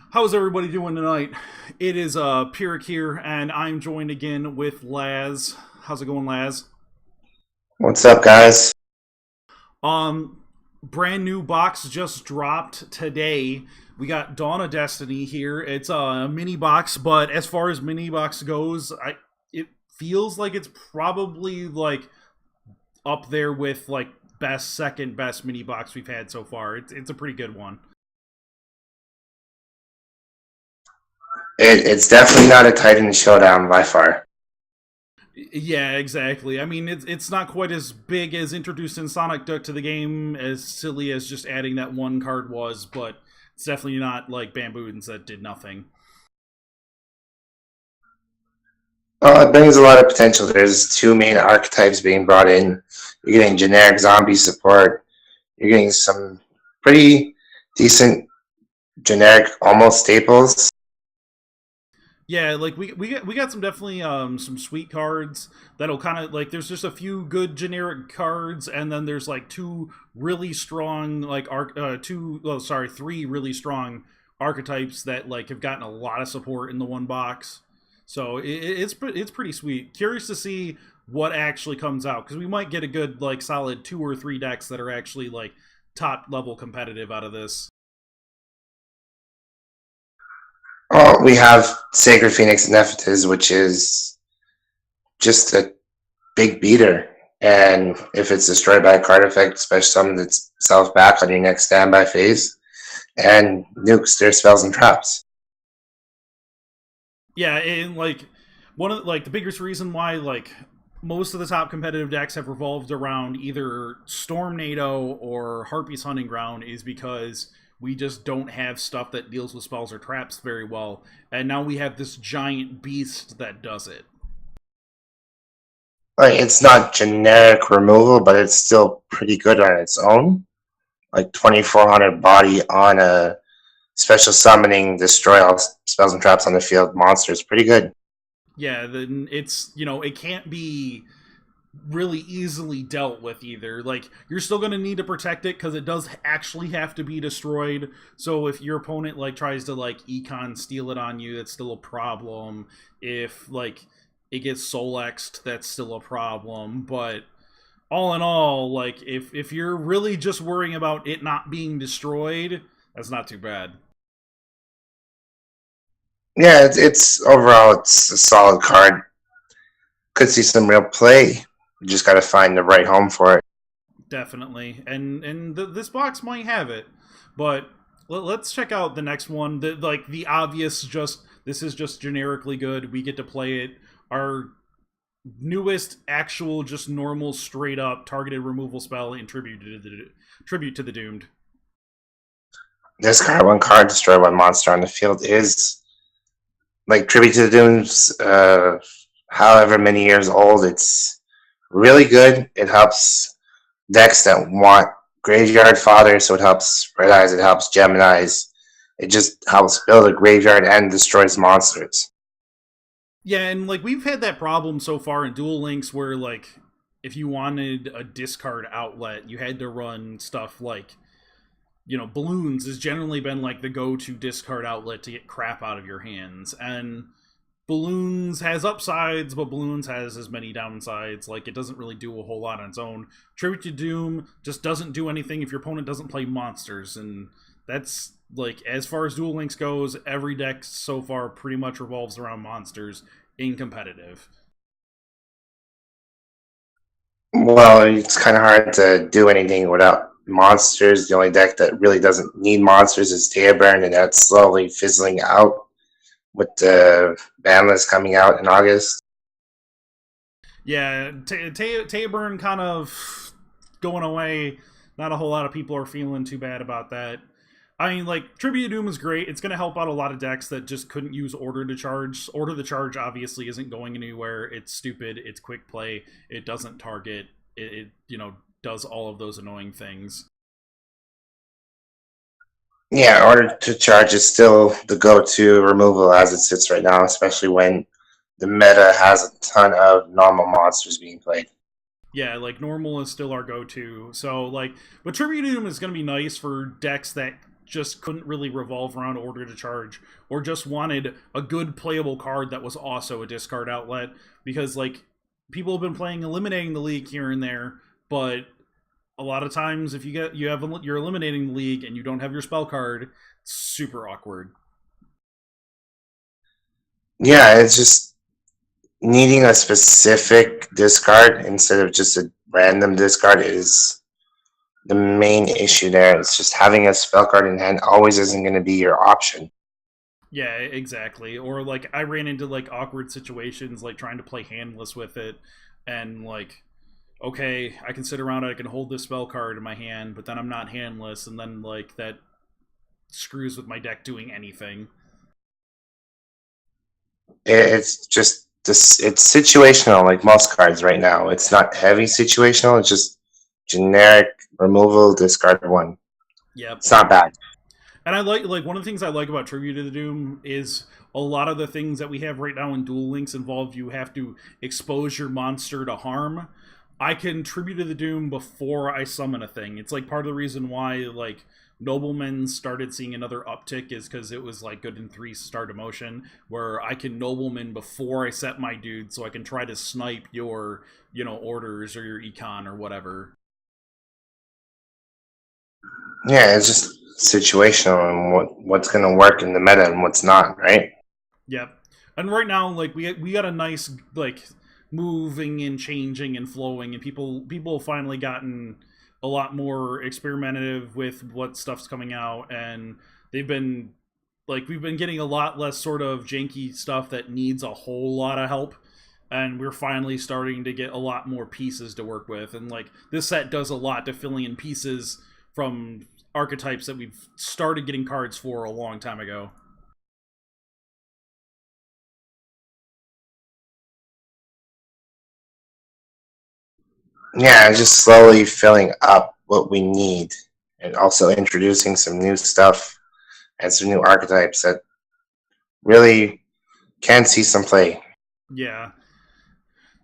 How's everybody doing tonight? It is Pyric here, and I'm joined again with Laz. How's it going, Laz? What's up, guys? Um, Brand new box just dropped today. We got Dawn of Destiny here. It's a mini box, but as far as mini box goes, it feels like it's probably like up there with like best second best mini box we've had so far. It's a pretty good one. It's definitely not a Titan showdown by far. Yeah, exactly. I mean, it's not quite as big as introducing Sonic Duck to the game, as silly as just adding that one card was, but it's definitely not like Bamboons that did nothing. Well, it brings a lot of potential. There's two main archetypes being brought in. You're getting generic zombie support. You're getting some pretty decent generic almost staples. Yeah, like we got some definitely some sweet cards that'll kind of like there's just a few good generic cards, and then there's like two really strong like three really strong archetypes that like have gotten a lot of support in the one box. So it's pretty sweet. Curious to see what actually comes out, because we might get a good like solid two or three decks that are actually like top level competitive out of this. Well, we have Sacred Phoenix Nephites, which is just a big beater. And if it's destroyed by a card effect, special summon itself back on your next standby phase and nukes their spells and traps. Yeah, and like one of like the biggest reason why like most of the top competitive decks have revolved around either Stormnado or Harpy's Hunting Ground is because we just don't have stuff that deals with spells or traps very well, and now we have this giant beast that does it. Like, it's not generic removal, but it's still pretty good on its own. Like 2400 body on a special summoning, destroy all spells and traps on the field monster is pretty good. Yeah, then it's it can't be really easily dealt with either. Like you're still going to need to protect it because it does actually have to be destroyed. So if your opponent like tries to like econ steal it on you, that's still a problem. If like it gets solexed, that's still a problem. But all in all, like if you're really just worrying about it not being destroyed, that's not too bad. Yeah, it's overall it's a solid card. Could see some real play. You just got to find the right home for it. Definitely, and this box might have it, but let's check out the next one. The obvious, just this is just generically good. We get to play it. Our newest actual, just normal, straight up targeted removal spell in tribute to the doomed. Discard one card, destroy one monster on the field is like Tribute to the Dunes. However many years old, it's really good. It helps decks that want Graveyard Father, so it helps Red Eyes, it helps Gemini's. It just helps build a graveyard and destroys monsters. Yeah, and like we've had that problem so far in Duel Links, where like if you wanted a discard outlet, you had to run stuff like balloons has generally been like the go-to discard outlet to get crap out of your hands, and balloons has upsides, but balloons has as many downsides. Like it doesn't really do a whole lot on its own. Tribute to Doom just doesn't do anything if your opponent doesn't play monsters, and that's like as far as Duel Links goes, every deck so far pretty much revolves around monsters in competitive. Well, it's kind of hard to do anything without monsters. The only deck that really doesn't need monsters is Tearburn, and that's slowly fizzling out with the ban list coming out in August. Yeah, Taburn kind of going away. Not a whole lot of people are feeling too bad about that. I mean, like, Tribute to Doom is great. It's going to help out a lot of decks that just couldn't use Order to Charge. Order to Charge obviously isn't going anywhere. It's stupid. It's quick play. It doesn't target. It does all of those annoying things. Yeah, Order to Charge is still the go-to removal as it sits right now, especially when the meta has a ton of normal monsters being played. Yeah, like, normal is still our go-to. So, like, but Tribute to Doom is going to be nice for decks that just couldn't really revolve around order to charge, or just wanted a good playable card that was also a discard outlet, because like people have been playing Eliminating the League here and there, but a lot of times if you're eliminating the league and you don't have your spell card, it's super awkward. Yeah, it's just needing a specific discard instead of just a random discard is the main issue there. It's just having a spell card in hand always isn't going to be your option. Yeah, exactly. Or like I ran into like awkward situations like trying to play handless with it, and like, okay, I can sit around, I can hold this spell card in my hand, but then I'm not handless, and then like that screws with my deck doing anything. It's just this. It's situational, like most cards right now. It's not heavy situational. It's just generic removal, discard one. Yep. It's not bad. And I like one of the things I like about Tribute to the Doom is a lot of the things that we have right now in Duel Links involve you have to expose your monster to harm. I can Tribute to the Doom before I summon a thing. It's like part of the reason why like Noblemen started seeing another uptick is because it was like good in 3-star demotion, where I can Nobleman before I set my dude, so I can try to snipe your, orders or your econ or whatever. Yeah, it's just situational and what's going to work in the meta and what's not, right? Yep. And right now, like we got a nice like moving and changing and flowing, and people finally gotten a lot more experimentative with what stuff's coming out, and we've been getting a lot less sort of janky stuff that needs a whole lot of help, and we're finally starting to get a lot more pieces to work with, and like this set does a lot to filling in pieces from archetypes that we've started getting cards for a long time ago. Yeah, just slowly filling up what we need and also introducing some new stuff and some new archetypes that really can see some play. Yeah.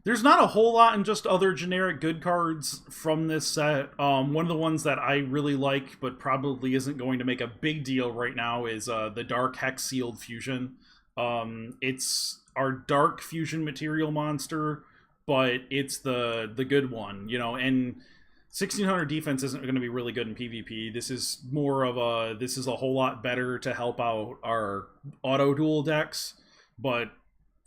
There's not a whole lot in just other generic good cards from this set. One of the ones that I really like, but probably isn't going to make a big deal right now, is the Dark Hex Sealed Fusion. It's our Dark Fusion material monster, but it's the good one, and 1600 defense isn't going to be really good in PvP. This is a whole lot better to help out our auto duel decks, but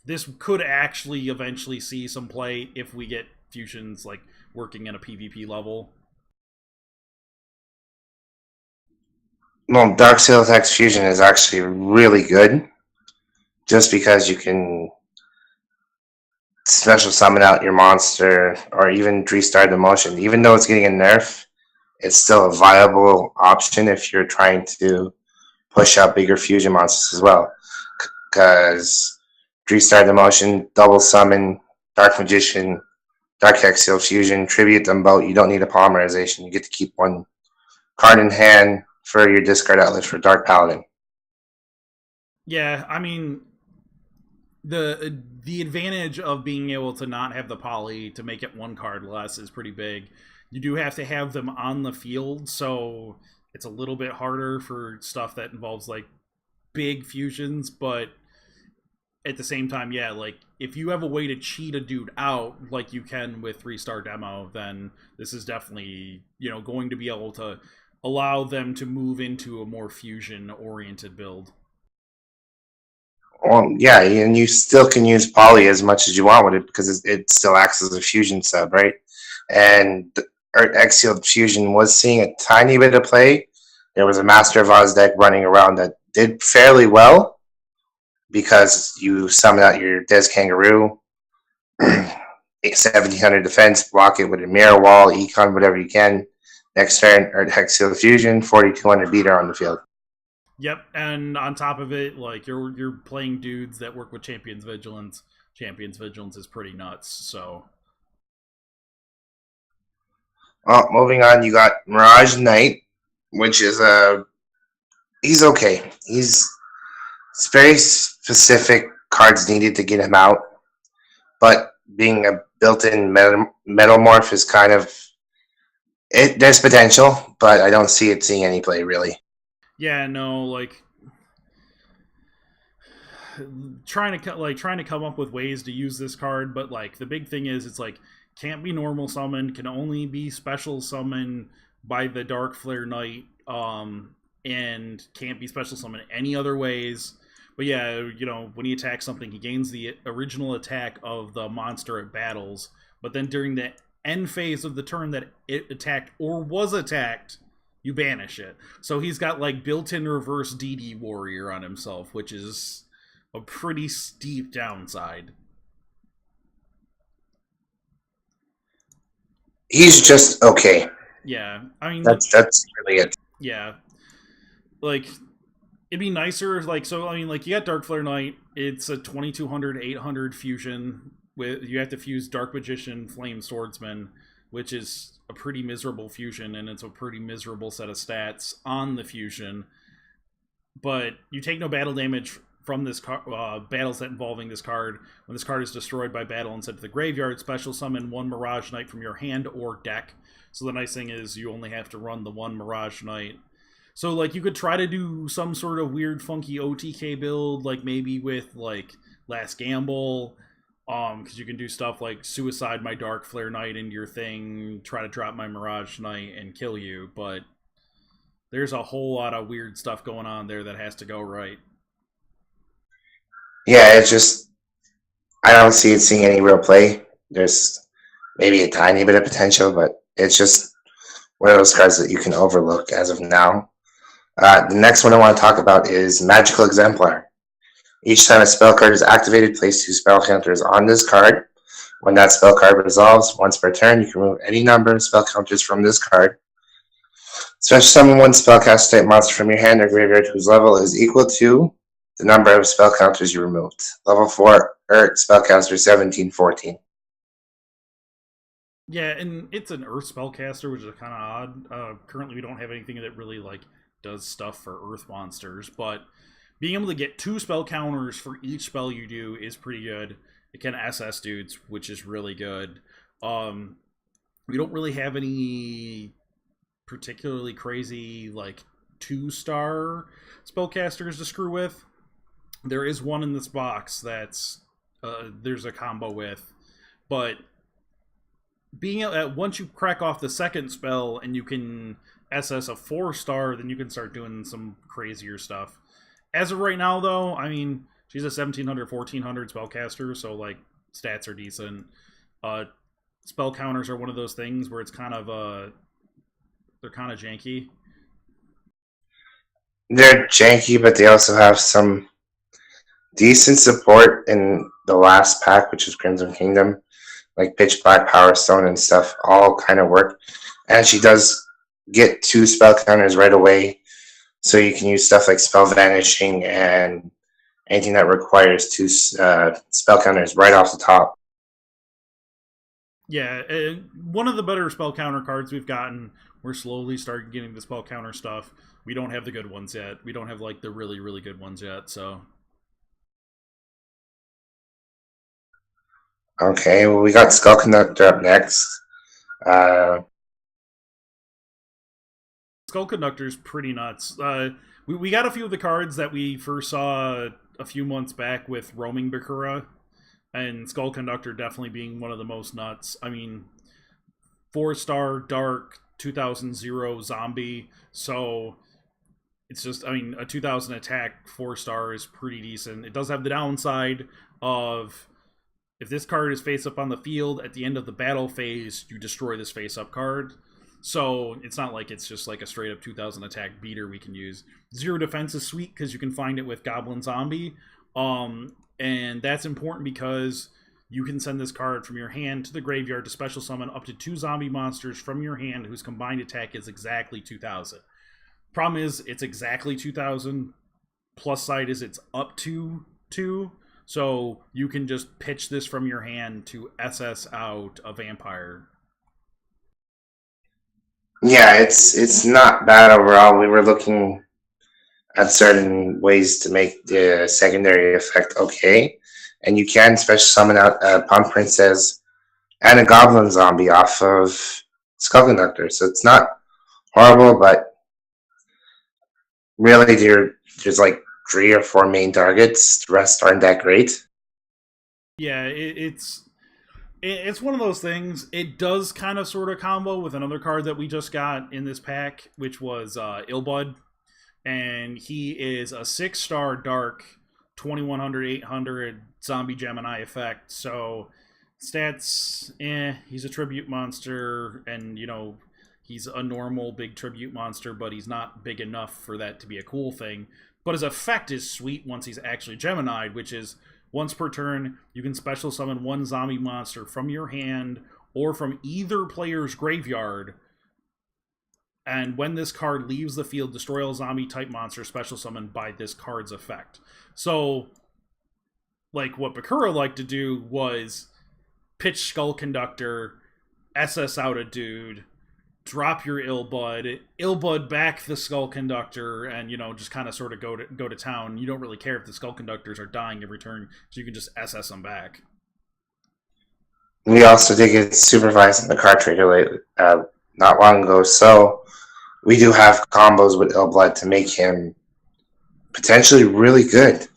this could actually eventually see some play if we get fusions like working at a PvP level. Well, Dark Seal Hex Fusion is actually really good just because you can special summon out your monster or even 3-star demotion. Even though it's getting a nerf, it's still a viable option if you're trying to push out bigger fusion monsters as well. Because 3-star demotion, double summon, Dark Magician, Dark Hex Seal Fusion, tribute them both. You don't need a polymerization. You get to keep one card in hand for your discard outlet for Dark Paladin. Yeah, I mean, the advantage of being able to not have the poly to make it one card less is pretty big. You do have to have them on the field, so it's a little bit harder for stuff that involves like big fusions, but at the same time, yeah, like if you have a way to cheat a dude out like you can with 3-star demo, then this is definitely, going to be able to allow them to move into a more fusion oriented build. Well, yeah, and you still can use poly as much as you want with it because it still acts as a fusion sub, right? And Exiled Fusion was seeing a tiny bit of play. There was a Master of Oz deck running around that did fairly well because you summon out your Des Kangaroo, 1700 defense, block it with a mirror wall, econ, whatever you can. Next turn, Exiled Fusion, 4200 beater on the field. Yep, and on top of it, like you're playing dudes that work with Champion's Vigilance. Champion's Vigilance is pretty nuts, so. Well, moving on, you got Mirage Knight, which is he's okay. It's very specific cards needed to get him out, but being a built-in metamorph is kind of there's potential, but I don't see it seeing any play really. Yeah, no, like trying to come up with ways to use this card, but like the big thing is it's like can't be normal summoned, can only be special summoned by the Dark Flare Knight, and can't be special summoned any other ways. But yeah, when he attacks something, he gains the original attack of the monster it battles. But then during the end phase of the turn that it attacked or was attacked, you banish it. So he's got like built-in reverse DD Warrior on himself, which is a pretty steep downside. He's just okay. Yeah, I mean, That's really it. yeah, like it'd be nicer. Like, so I mean, like you got Dark Flare Knight. It's a 2200 800 fusion with you have to fuse Dark Magician, Flame Swordsman, which is a pretty miserable fusion, and it's a pretty miserable set of stats on the fusion. But you take no battle damage from this battles that involving this card. When this card is destroyed by battle and sent to the graveyard, special summon one Mirage Knight from your hand or deck. So the nice thing is you only have to run the one Mirage Knight. So like you could try to do some sort of weird funky OTK build, like maybe with like Last Gamble, because you can do stuff like suicide my Dark Flare Knight into your thing, try to drop my Mirage Knight and kill you, but there's a whole lot of weird stuff going on there that has to go right. Yeah, it's just I don't see it seeing any real play. There's maybe a tiny bit of potential, but it's just one of those cards that you can overlook as of now. The next one I want to talk about is Magical Exemplar. Each time a spell card is activated, place 2 spell counters on this card. When that spell card resolves, once per turn, you can remove any number of spell counters from this card. Special summon one spellcast type monster from your hand or graveyard whose level is equal to the number of spell counters you removed. Level 4 Earth spellcaster 1714. Yeah, and it's an Earth spellcaster, which is kind of odd. Currently, we don't have anything that really like does stuff for Earth monsters, but being able to get 2 spell counters for each spell you do is pretty good. It can SS dudes, which is really good. We don't really have any particularly crazy like 2-star spellcasters to screw with. There is one in this box that's there's a combo with, but being once you crack off the second spell and you can SS a 4-star, then you can start doing some crazier stuff. As of right now, though, I mean, she's a 1700, 1400 spellcaster, so like stats are decent. Spell counters are one of those things where it's kind of they're kind of janky. They're janky, but they also have some decent support in the last pack, which is Crimson Kingdom. Like Pitch Black, Power Stone, and stuff all kind of work. And she does get 2 spell counters right away, so you can use stuff like Spell Vanishing and anything that requires 2 spell counters right off the top. Yeah, one of the better spell counter cards we've gotten. We're slowly starting getting the spell counter stuff. We don't have the good ones yet. We don't have like the really, really good ones yet, so. Okay, well, we got Skull Conductor up next. Skull Conductor's pretty nuts. We got a few of the cards that we first saw a few months back with Roaming Bakura, and Skull Conductor definitely being one of the most nuts. I mean, 4-star Dark 2000 zombie, so it's just, I mean, a 2000 attack 4-star is pretty decent. It does have the downside of if this card is face up on the field at the end of the battle phase, you destroy this face up card. So it's not like it's just like a straight up 2000 attack beater we can use. 0 defense is sweet because you can find it with Goblin Zombie. And that's important because you can send this card from your hand to the graveyard to special summon up to 2 zombie monsters from your hand whose combined attack is exactly 2000. Problem is, it's exactly 2000. Plus side is it's up to 2. So you can just pitch this from your hand to SS out a vampire. Yeah, it's not bad overall. We were looking at certain ways to make the secondary effect okay. And you can special summon out a Pump Princess and a Goblin Zombie off of Skull Conductor. So it's not horrible, but Really, there's like 3 or 4 main targets. The rest aren't that great. Yeah, it's one of those things. It does kind of sort of combo with another card that we just got in this pack, which was Illbud, and he is a 6-star dark, 2100 800 zombie Gemini effect. So stats, he's a tribute monster, and he's a normal big tribute monster, but he's not big enough for that to be a cool thing. But his effect is sweet once he's actually Gemini'd, which is once per turn, you can special summon one zombie monster from your hand or from either player's graveyard. And when this card leaves the field, destroy all zombie type monster special summoned by this card's effect. So, like what Bakura liked to do was pitch Skull Conductor, SS out a dude, drop your Illbud back the Skull Conductor, and just kind of sort of go to town. You don't really care if the Skull Conductors are dying every turn, so you can just SS them back. We also did get supervised in the card trader lately, not long ago, so we do have combos with Illblood to make him potentially really good.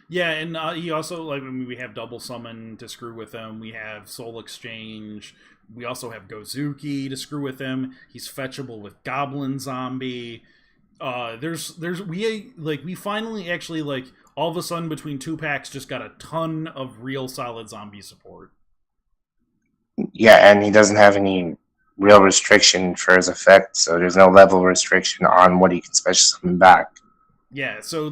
Yeah, and he also, we have Double Summon to screw with him. We have Soul Exchange. We also have Gozuki to screw with him. He's fetchable with Goblin Zombie. We finally actually, all of a sudden between 2 packs just got a ton of real solid zombie support. Yeah, and he doesn't have any real restriction for his effect, so there's no level restriction on what he can special summon back. Yeah, so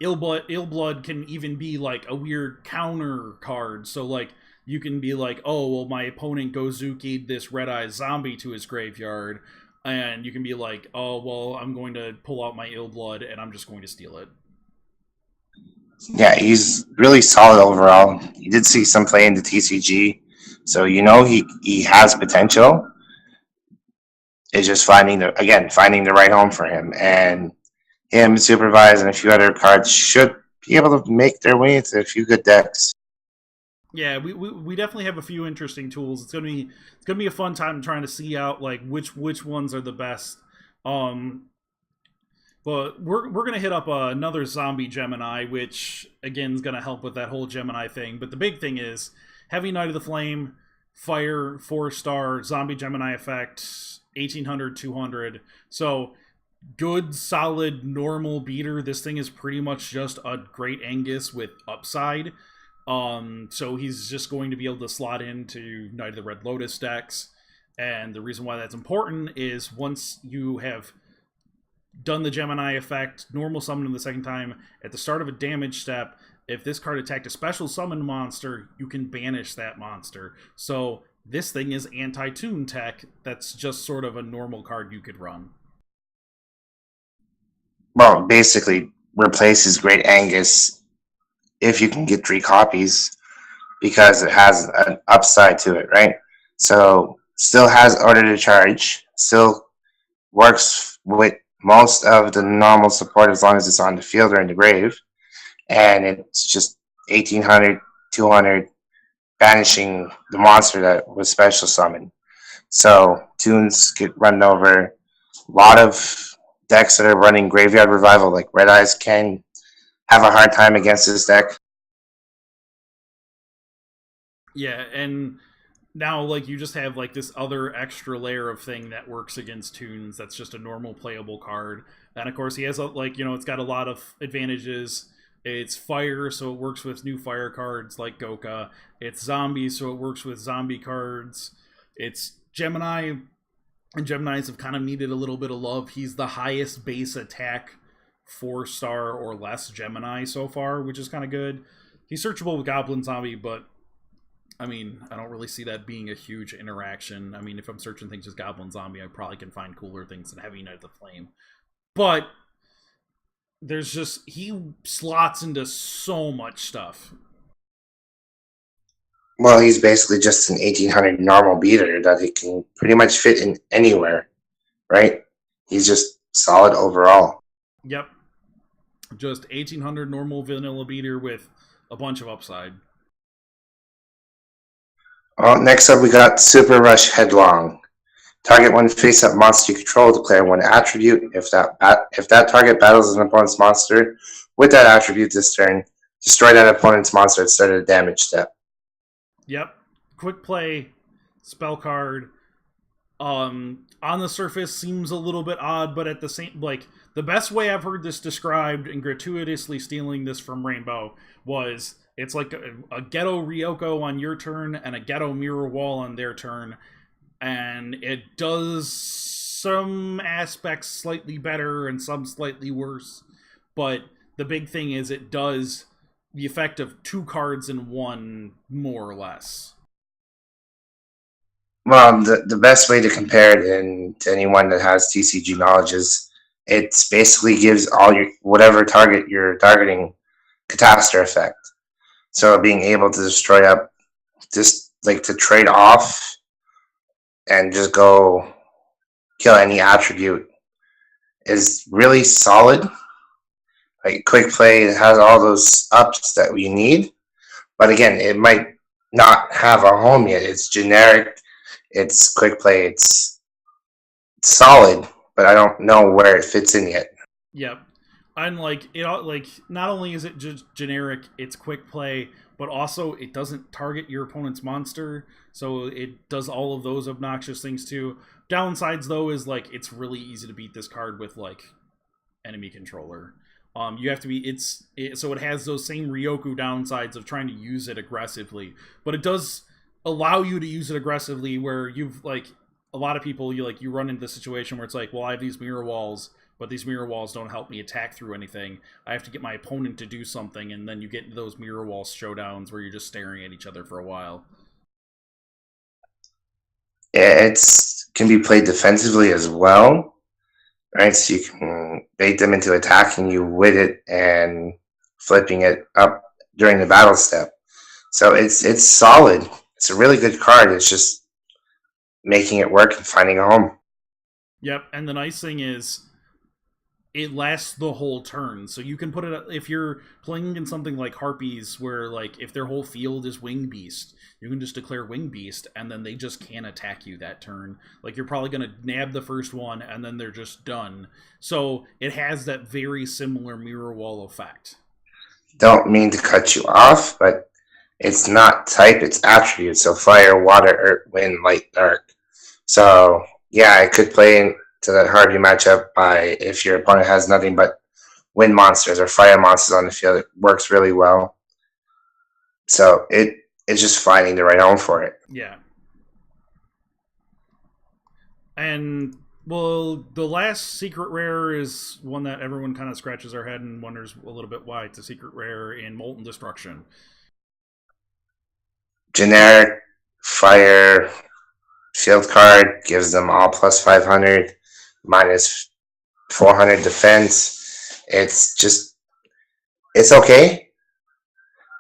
Illblood can even be a weird counter card. So you can be oh well, my opponent Gozuki'd this Red Eye zombie to his graveyard, and you can be oh well, I'm going to pull out my Illblood and I'm just going to steal it. Yeah, he's really solid overall. You did see some play in the TCG, so he has potential. It's just finding the right home for him, and him, Supervise, and a few other cards should be able to make their way into a few good decks. Yeah, we definitely have a few interesting tools. It's gonna be a fun time trying to see out which ones are the best. But we're gonna hit up another zombie Gemini, which again is gonna help with that whole Gemini thing. But the big thing is Heavy Knight of the Flame, Fire, 4-star zombie Gemini effect, 1800 200. So good, solid, normal beater. This thing is pretty much just a Great Angus with upside. So he's just going to be able to slot into Knight of the Red Lotus decks. And the reason why that's important is once you have done the Gemini effect, normal summon him the second time, at the start of a damage step, if this card attacked a special summon monster, you can banish that monster. So this thing is anti-tune tech. That's just sort of a normal card you could run. Well, basically replaces Great Angus if you can get 3 copies, because it has an upside to it, right? So still has Order to Charge, still works with most of the normal support as long as it's on the field or in the grave, and it's just 1800 200 banishing the monster that was special summoned. So tunes get run over. A lot of decks that are running Graveyard Revival, like Red Eyes, can have a hard time against this deck. Yeah, and now you just have this other extra layer of thing that works against tunes. That's just a normal playable card. And of course he has it's got a lot of advantages. It's fire, so it works with new fire cards like Goka. It's zombies, so it works with zombie cards. It's Gemini, and Geminis have kind of needed a little bit of love. He's the highest base attack 4-star or less Gemini so far, which is kind of good. He's searchable with Goblin Zombie, but I don't really see that being a huge interaction. If I'm searching things as Goblin Zombie, I probably can find cooler things than Heavy Knight of the Flame. But he slots into so much stuff. Well, he's basically just an 1800 normal beater that he can pretty much fit in anywhere, right? He's just solid overall. Yep. Just 1800 normal vanilla beater with a bunch of upside. Well, next up we got Super Rush Headlong. Target one face-up monster you control, declare one attribute. If that target battles an opponent's monster with that attribute this turn, destroy that opponent's monster at the start of the damage step. Yep. Quick play, spell card. On the surface seems a little bit odd, but at the same, like, the best way I've heard this described, and gratuitously stealing this from Rainbow, was it's like a ghetto Ryoko on your turn and a ghetto mirror wall on their turn, and it does some aspects slightly better and some slightly worse, but the big thing is it does the effect of 2 cards in one, more or less. Well, the best way to compare it to anyone that has TCG knowledge is it basically gives all your whatever target you're targeting catastrophe effect. So being able to destroy up, just like to trade off and just go kill any attribute is really solid. Like quick play, it has all those ups that we need, but again, it might not have a home yet. It's generic. It's quick play. It's solid, but I don't know where it fits in yet. Yep. And like it, like not only is it just generic, it's quick play, but also it doesn't target your opponent's monster, so it does all of those obnoxious things too. Downsides though is like it's really easy to beat this card with like enemy controller. You have to be so it has those same Ryoku downsides of trying to use it aggressively, but it does allow you to use it aggressively where you've like a lot of people you run into the situation where it's like, well, I have these mirror walls, but these mirror walls don't help me attack through anything. I have to get my opponent to do something, and then you get into those mirror wall showdowns where you're just staring at each other for a while. It can be played defensively as well, right? So you can bait them into attacking you with it and flipping it up during the battle step. So it's solid. It's a really good card. It's just making it work and finding a home. Yep, and the nice thing is it lasts the whole turn. So you can put it, if you're playing in something like Harpies, where like if their whole field is Wing Beast, you can just declare Wing Beast, and then they just can't attack you that turn. Like you're probably going to nab the first one, and then they're just done. So it has that very similar mirror wall effect. Don't mean to cut you off, but it's not type, it's attribute. So fire, water, earth, wind, light, dark. So yeah, it could play into that Harpy matchup by if your opponent has nothing but wind monsters or fire monsters on the field. It works really well. So it's just finding the right home for it. Yeah. And well, the last secret rare is one that everyone kind of scratches their head and wonders a little bit why it's a secret rare in Molten Destruction. Generic fire field card gives them all plus 500, minus 400 defense. It's okay.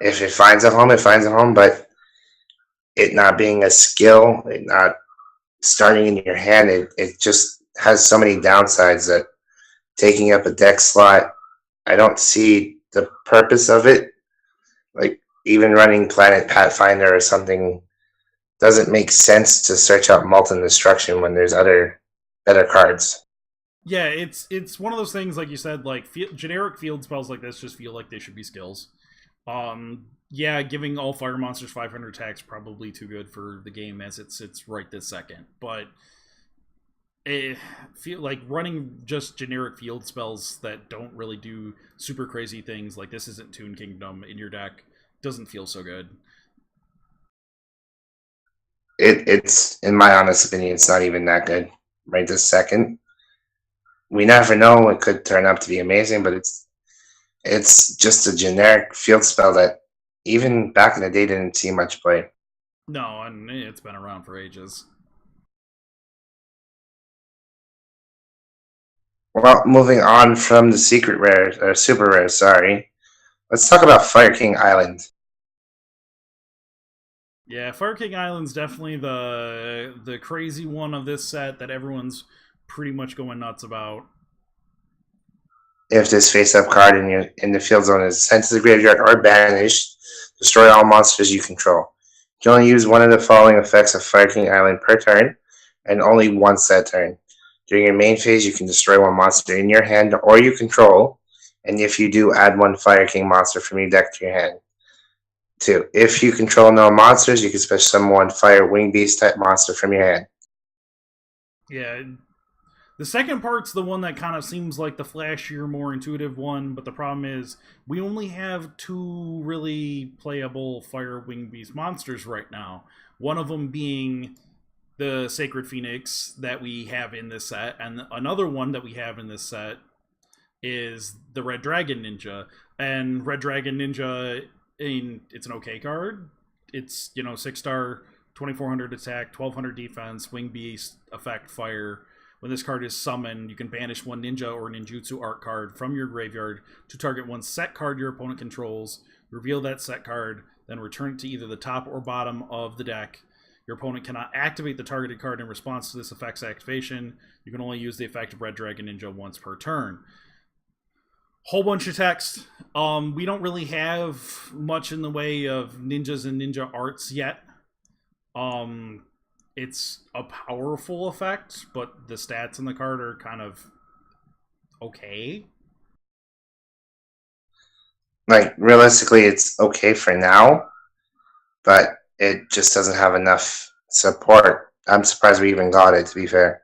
If it finds a home, it finds a home, but it not being a skill, it not starting in your hand, it just has so many downsides that taking up a deck slot, I don't see the purpose of it. Like even running Planet Pathfinder or something doesn't make sense to search out Molten Destruction when there's other better cards. Yeah, it's one of those things, like you said, like generic field spells like this just feel like they should be skills. Yeah, giving all fire monsters 500 attacks probably too good for the game as it sits right this second, but feel like running just generic field spells that don't really do super crazy things, like this isn't Toon Kingdom, in your deck doesn't feel so good. It's in my honest opinion, it's not even that good right this second. We never know, it could turn out to be amazing, but it's just a generic field spell that even back in the day didn't see much play. No, and it's been around for ages. Well, moving on from the secret rare, or super rare, sorry. Let's talk about Fire King Island. Yeah, Fire King Island's definitely the crazy one of this set that everyone's pretty much going nuts about. If this face-up card in the field zone is sent to the graveyard or banished, destroy all monsters you control. You can only use one of the following effects of Fire King Island per turn. and only once that turn. During your main phase, you can destroy one monster in your hand or you control, and if you do, add one Fire King monster from your deck to your hand. 2. If you control no monsters, you can special summon one Fire Wing Beast type monster from your hand. Yeah, the second part's the one that kind of seems like the flashier, more intuitive one, but the problem is we only have 2 really playable Fire Wing Beast monsters right now. One of them being the Sacred Phoenix that we have in this set, and another one that we have in this set is the Red Dragon Ninja. And Red Dragon Ninja, it's an okay card. It's, 6-star, 2400 attack, 1200 defense, Wing Beast, effect, fire. When this card is summoned, you can banish one ninja or ninjutsu art card from your graveyard to target one set card your opponent controls, reveal that set card, then return it to either the top or bottom of the deck. Your opponent cannot activate the targeted card in response to this effect's activation. You can only use the effect of Red Dragon Ninja once per turn. Whole bunch of text. We don't really have much in the way of ninjas and ninja arts yet. It's a powerful effect, but the stats in the card are kind of okay. Like, realistically, it's okay for now, but it just doesn't have enough support. I'm surprised we even got it, to be fair.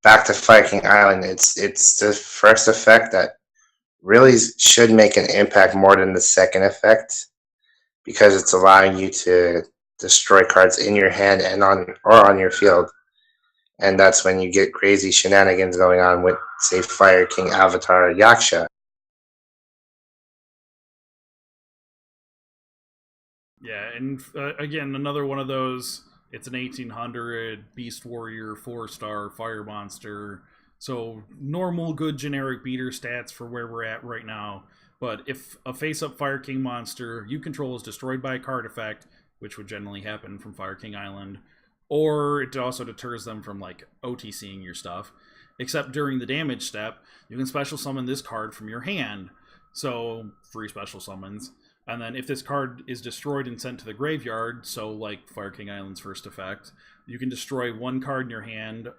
Back to Fire King Island, it's the first effect that really should make an impact more than the second effect, because it's allowing you to destroy cards in your hand and on your field. And that's when you get crazy shenanigans going on with, say, Fire King Avatar Yaksha. Yeah, and again, another one of those. It's an 1800 Beast Warrior 4-star fire monster. So normal, good, generic beater stats for where we're at right now. But if a face-up Fire King monster you control is destroyed by a card effect, which would generally happen from Fire King Island, or it also deters them from OTCing your stuff, except during the damage step, you can special summon this card from your hand. So free special summons. And then if this card is destroyed and sent to the graveyard, so like Fire King Island's first effect, you can destroy one card in your hand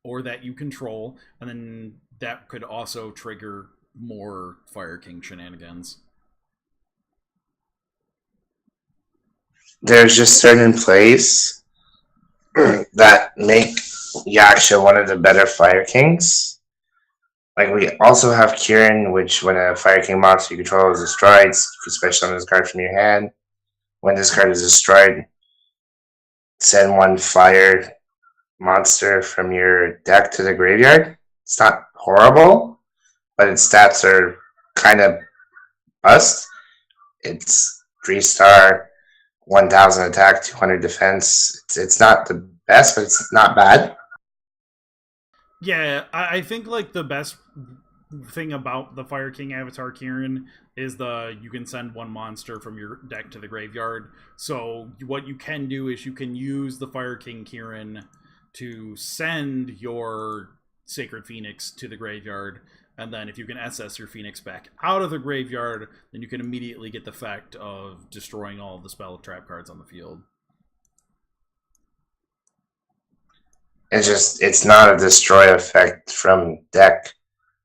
or that you control, and then that could also trigger more Fire King shenanigans. There's just certain plays that make Yaksha one of the better Fire Kings. Like, we also have Kieran, which when a Fire King monster you control is destroyed, you can special summon this card from your hand. When this card is destroyed, send one fire monster from your deck to the graveyard. It's not horrible, but its stats are kind of bust. It's 3-star, 1000 attack, 200 defense. It's not the best, but it's not bad. Yeah, I think the best thing about the Fire King Avatar Kieran is you can send one monster from your deck to the graveyard. So what you can do is you can use the Fire King Kieran to send your Sacred Phoenix to the graveyard, and then if you can SS your Phoenix back out of the graveyard, then you can immediately get the effect of destroying all of the spell trap cards on the field. It's not a destroy effect from deck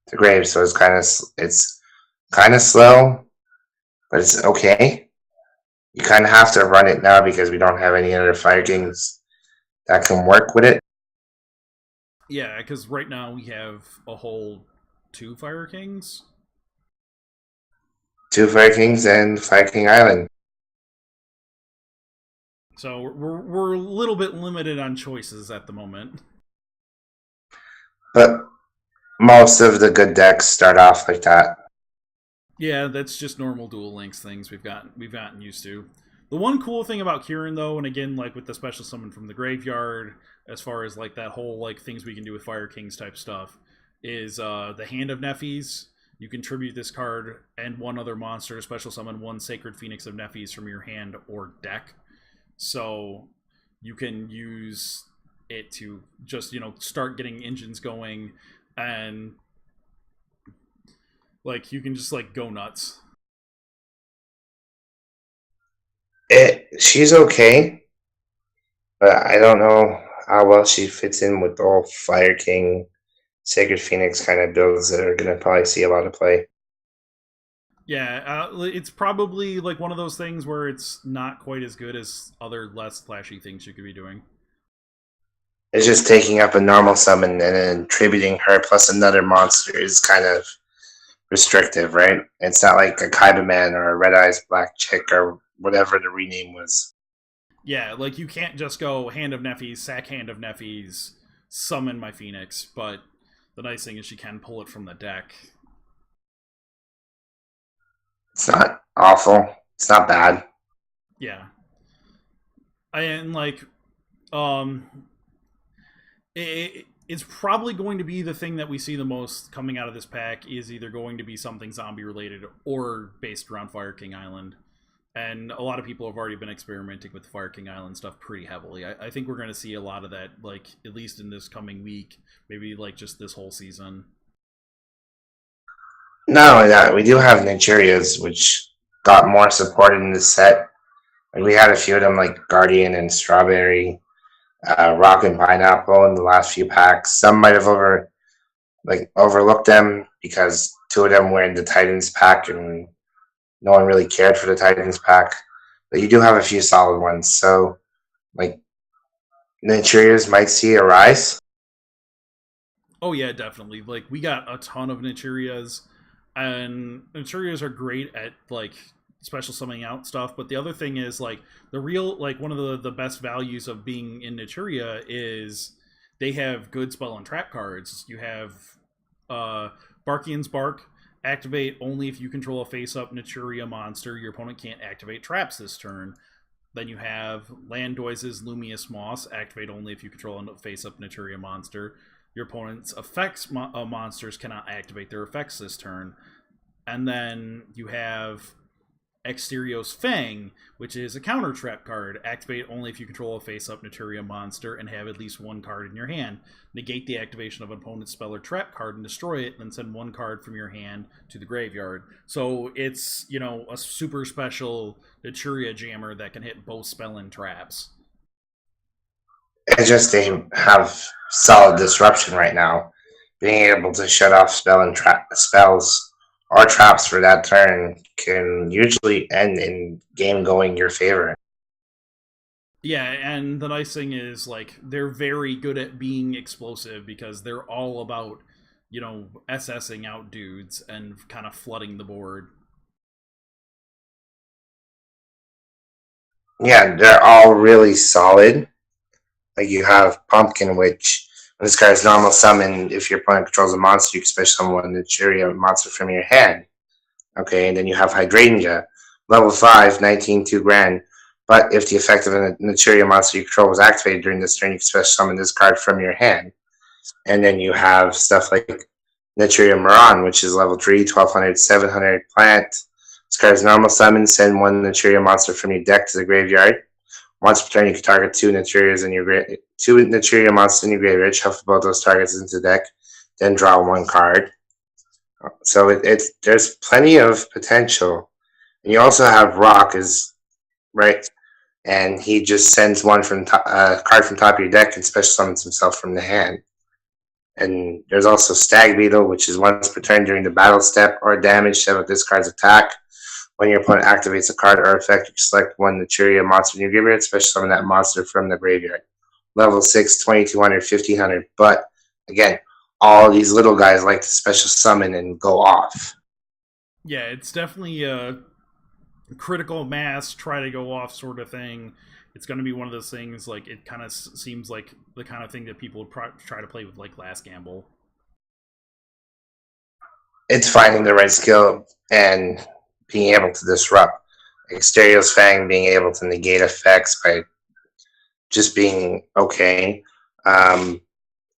to grave, so it's kind of slow, but it's okay. You kind of have to run it now because we don't have any other Fire Kings that can work with it. Yeah, because right now we have a whole 2 Fire Kings. 2 Fire Kings and Fire King Island. So we're a little bit limited on choices at the moment. But most of the good decks start off like that. Yeah, that's just normal Duel Links things we've gotten used to. The one cool thing about Kieran, though, and again, with the special summon from the graveyard, as far as that whole things we can do with Fire Kings type stuff, is the Hand of Nephis. You contribute this card and one other monster, special summon one Sacred Phoenix of Nephis from your hand or deck. So you can use it to just, start getting engines going, and you can just go nuts. She's okay, but I don't know how well she fits in with the whole Fire King, Sacred Phoenix kind of builds that are going to probably see a lot of play. Yeah, it's probably like one of those things where it's not quite as good as other less flashy things you could be doing. It's just taking up a normal summon and then attributing her plus another monster is kind of restrictive, right? It's not like a Kaiba Man or a Red Eyes Black Chick or whatever the rename was. Yeah, like you can't just go Hand of Nephes, sack Hand of Nephes, summon my Phoenix, but the nice thing is she can pull it from the deck. It's not awful. It's not bad. Yeah. And like, um, it's probably going to be the thing that we see the most coming out of this pack is either going to be something zombie related or based around Fire King Island. And a lot of people have already been experimenting with Fire King Island stuff pretty heavily. I think we're going to see a lot of that, like, at least in this coming week, maybe like just this whole season. Not only that, we do have Naturias, which got more support in this set. Like we had a few of them, like Guardian and Strawberry, Rock and Pineapple in the last few packs. Some might have overlooked them because two of them were in the Titans pack, and no one really cared for the Titans pack. But you do have a few solid ones, so like Naturias might see a rise. Oh yeah, definitely. Like we got a ton of Naturias, and Naturias are great at like special summoning out stuff. But the other thing is like the real like one of the best values of being in Naturia is they have good spell and trap cards. You have Barkian's Bark. Activate only if you control a face-up Naturia monster. Your opponent can't activate traps this turn. Then you have Landoise's Lumious Moss. Activate only if you control a face-up Naturia monster. Your opponent's effects monsters cannot activate their effects this turn. And then you have Exterios Fang, which is a counter trap card. Activate only if you control a face-up Naturia monster and have at least one card in your hand. Negate the activation of an opponent's spell or trap card and destroy it, then send one card from your hand to the graveyard. So it's, you know, a super special Naturia jammer that can hit both spell and traps. And just they have solid disruption right now. Being able to shut off spells or traps for that turn can usually end in game going your favor. Yeah, and the nice thing is, like, they're very good at being explosive because they're all about, you know, SSing out dudes and kind of flooding the board. Yeah, they're all really solid. Like you have Pumpkin, which when this guy's normal summon, if your opponent controls a monster, you can special summon a Naturia monster from your hand. Okay, and then you have Hydrangea, level 5, 19, 2 grand. But if the effect of a Naturia monster you control was activated during this turn, you can special summon this card from your hand. And then you have stuff like Naturia Moran, which is level 3, 1200, 700 plant. This card's normal summon, send one Naturia monster from your deck to the graveyard. Once per turn, you can target two Naturias in your two Naturia monsters in your graveyard, shuffle both those targets into the deck, then draw one card. So there's plenty of potential. And you also have Rock is right, and he just sends one from card from top of your deck and special summons himself from the hand. And there's also Stag Beetle, which is once per turn during the battle step or damage step of this card's attack. When your opponent activates a card or effect, you can select one Naturia monster in your graveyard, special summon that monster from the graveyard. Level 6, 2200, 1500. But again, all these little guys like to special summon and go off. Yeah, it's definitely a critical mass, try to go off sort of thing. It's going to be one of those things, like, it kind of seems like the kind of thing that people would try to play with, like, Last Gamble. It's finding the right skill and being able to disrupt. Exterios Fang being able to negate effects by just being okay.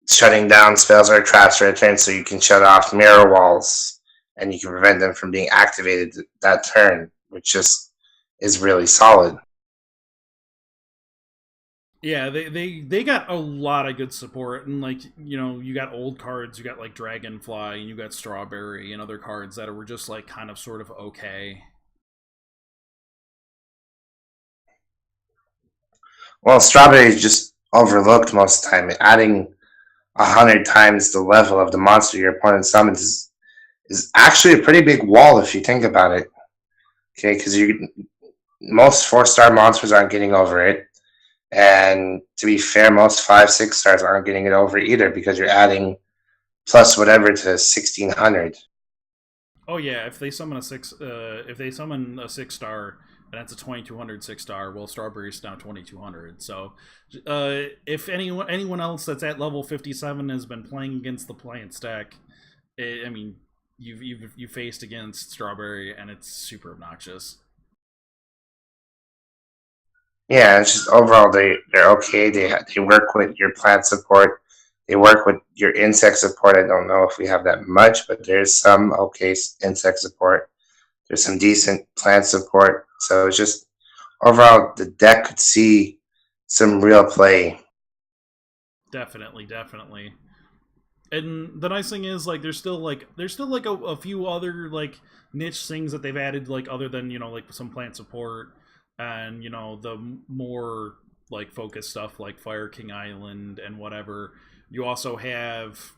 Shutting down spells or traps for a turn so you can shut off mirror walls and you can prevent them from being activated that turn, which just is really solid. Yeah, they got a lot of good support, and like, you know, you got old cards, you got like Dragonfly, and you got Strawberry and other cards that were just like kind of sort of okay. Well, Strawberry is just overlooked most of the time. Adding 100 times the level of the monster your opponent summons is actually a pretty big wall if you think about it. Okay, because most 4-star monsters aren't getting over it, and to be fair, most 5-6 stars aren't getting it over either because you're adding plus whatever to 1600. Oh yeah, if they summon a 6-star, and that's a 2200 6-star. Well, Strawberry's now 2200. So, if anyone else that's at level 57 has been playing against the plant stack, I mean, you've faced against Strawberry, and it's super obnoxious. Yeah, it's just overall they're okay. They work with your plant support. They work with your insect support. I don't know if we have that much, but there's some okay insect support. There's some decent plant support. So it's just overall the deck could see some real play. Definitely, definitely. And the nice thing is, like, there's still like a few other like niche things that they've added, like other than like some plant support and the more like focused stuff like Fire King Island and whatever. You also have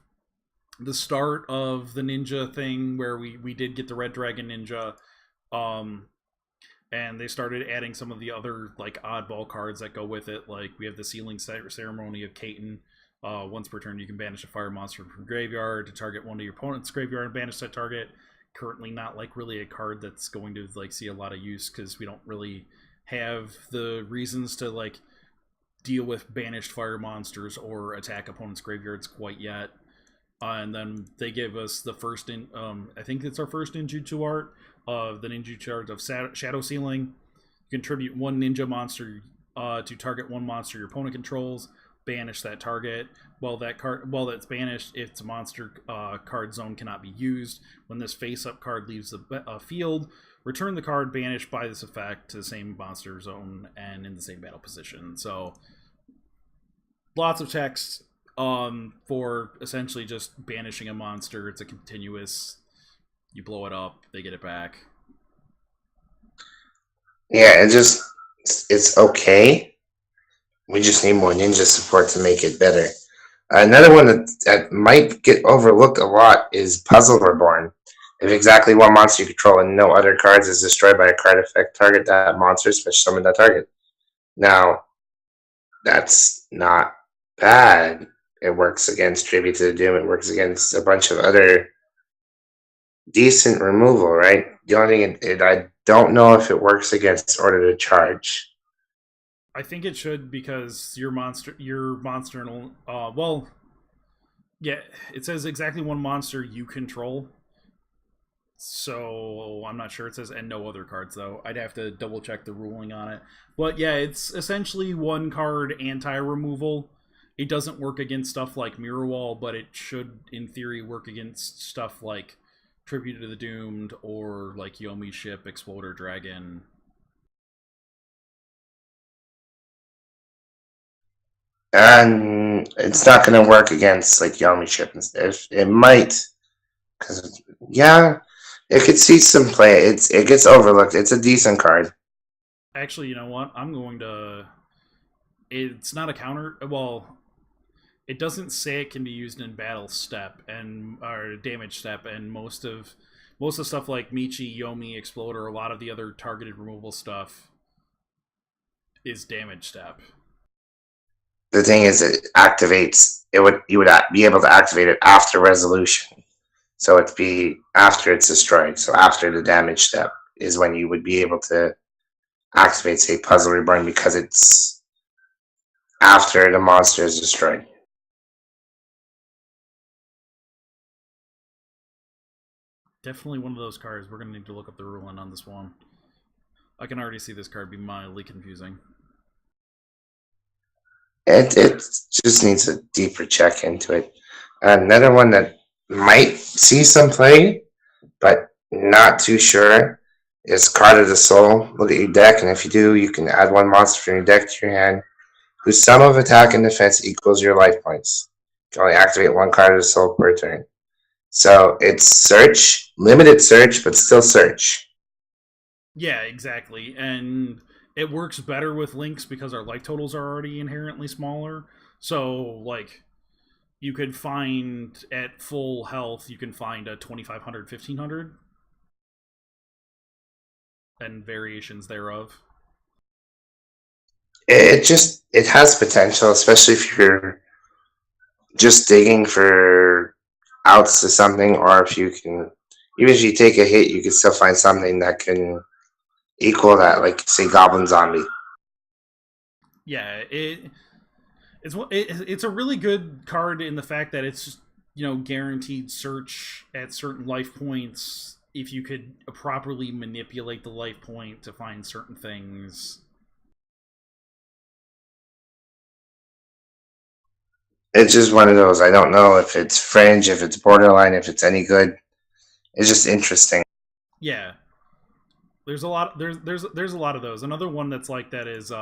the start of the ninja thing where we did get the Red Dragon Ninja, um, and they started adding some of the other like oddball cards that go with it. Like we have the Sealing Ceremony of Caton. Once per turn, you can banish a fire monster from graveyard to target one of your opponent's graveyard and banish that target. Currently, not like really a card that's going to like see a lot of use because we don't really have the reasons to like deal with banished fire monsters or attack opponents' graveyards quite yet. And then they gave us the first I think it's our first ninjutsu art of the ninjutsu art of Shadow Sealing. You contribute one ninja monster to target one monster your opponent controls. Banish that target. While that's banished, its monster card zone cannot be used. When this face-up card leaves the field, return the card banished by this effect to the same monster zone and in the same battle position. So, lots of text for essentially just banishing a monster. It's a continuous. You blow it up, they get it back. Yeah, it's okay. We just need more ninja support to make it better. Another one that might get overlooked a lot is Puzzle Reborn. If exactly one monster you control and no other cards is destroyed by a card effect, target that monster, special summon that target. Now, that's not bad. It works against Tribute to the Doom. It works against a bunch of other decent removal, right? The only thing I don't know if it works against Order to Charge. I think it should because your monster, well, yeah, it says exactly one monster you control. So I'm not sure. It says and no other cards though. I'd have to double check the ruling on it. But yeah, it's essentially one card anti-removal. It doesn't work against stuff like Mirror Wall, but it should, in theory, work against stuff like Tribute to the Doomed or like Yomi Ship, Exploder Dragon. And it's not going to work against like Yomi Ship and stuff. It might, because yeah, it could see some play. It gets overlooked. It's a decent card. Actually, you know what? I'm going to. It's not a counter. Well, it doesn't say it can be used in battle step and or damage step, and most of stuff like Michi, Yomi, Exploder, a lot of the other targeted removal stuff is damage step. The thing is, it activates. You would be able to activate it after resolution, so it'd be after it's destroyed. So after the damage step is when you would be able to activate, say, Puzzle Reborn because it's after the monster is destroyed. Definitely one of those cards. We're going to need to look up the ruling on this one. I can already see this card be mildly confusing. It just needs a deeper check into it. Another one that might see some play, but not too sure, is Card of the Soul. Look at your deck, and if you do, you can add one monster from your deck to your hand, whose sum of attack and defense equals your life points. You can only activate one Card of the Soul per turn. So it's search, limited search, but still search. Yeah, exactly. And it works better with links because our life totals are already inherently smaller. So, like, you could find at full health, you can find a 2500, 1500, and variations thereof. It has potential, especially if you're just digging for outs to something, or if you can, even if you take a hit, you can still find something that can equal that, like say Goblin Zombie. Yeah, it's a really good card in the fact that it's, you know, guaranteed search at certain life points if you could properly manipulate the life point to find certain things. It's just one of those. I don't know if it's fringe, if it's borderline, if it's any good. It's just interesting. Yeah, there's a lot. There's a lot of those. Another one that's like that is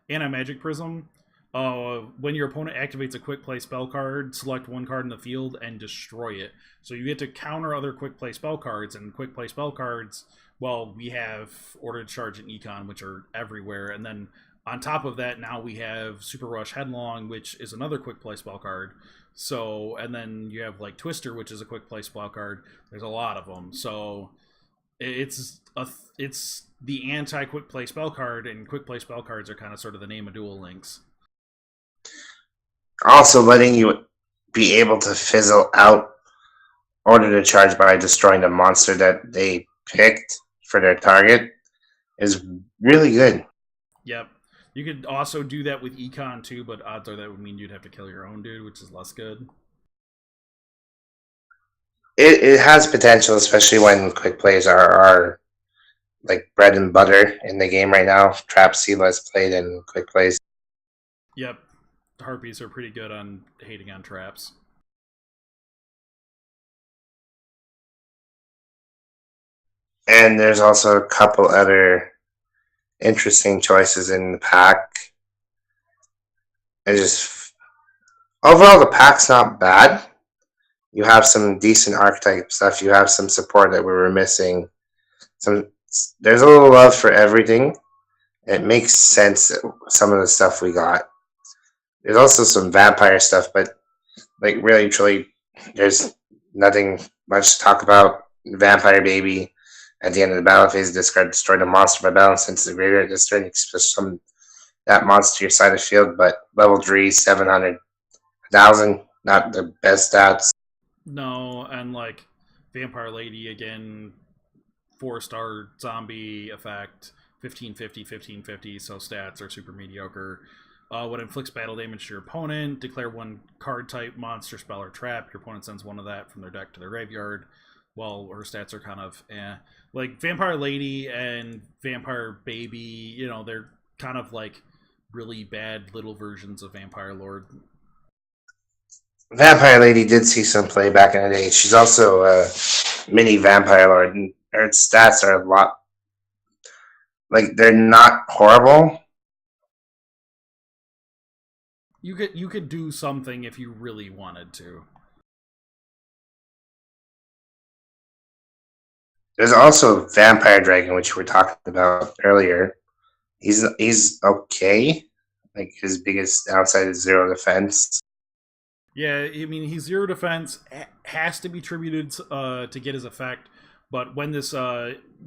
anti-magic prism. When your opponent activates a quick play spell card, select one card in the field and destroy it. So you get to counter other quick play spell cards, and quick play spell cards. Well, we have Order to Charge and Econ, which are everywhere, and then on top of that, now we have Super Rush Headlong, which is another quick play spell card. So, and then you have like Twister, which is a quick play spell card. There's a lot of them. So it's the anti quick play spell card, and quick play spell cards are kind of sort of the name of Duel Links. Also, letting you be able to fizzle out Order to Charge by destroying the monster that they picked for their target is really good. Yep. You could also do that with Econ too, but odds are that would mean you'd have to kill your own dude, which is less good. It has potential, especially when quick plays are like bread and butter in the game right now. Trap C less played and quick plays. Yep. Harpies are pretty good on hating on traps. And there's also a couple other interesting choices in the pack. It just overall the pack's not bad. You have some decent archetype stuff. You have some support that we were missing. There's a little love for everything. It makes sense, some of the stuff we got. There's also some vampire stuff, but like really truly there's nothing much to talk about. Vampire baby at the end of the battle phase, discard destroy the monster by balance into the graveyard this turn. You can summon that monster to your side of the field, but level 3, 700, 1,000, not the best stats. No, and like Vampire Lady again, 4-star zombie effect, 1550, 1550, so stats are super mediocre. What inflicts battle damage to your opponent, declare one card type, monster, spell, or trap. Your opponent sends one of that from their deck to their graveyard. Well, her stats are kind of Like Vampire Lady and Vampire Baby, you know, they're kind of like really bad little versions of Vampire Lord. Vampire Lady did see some play back in the day. She's also a mini Vampire Lord, and her stats are a lot. Like, they're not horrible. You could do something if you really wanted to. There's also Vampire Dragon, which we were talking about earlier. He's okay. Like, his biggest downside is 0 defense. Yeah, I mean he's 0 defense, has to be tributed to get his effect. But when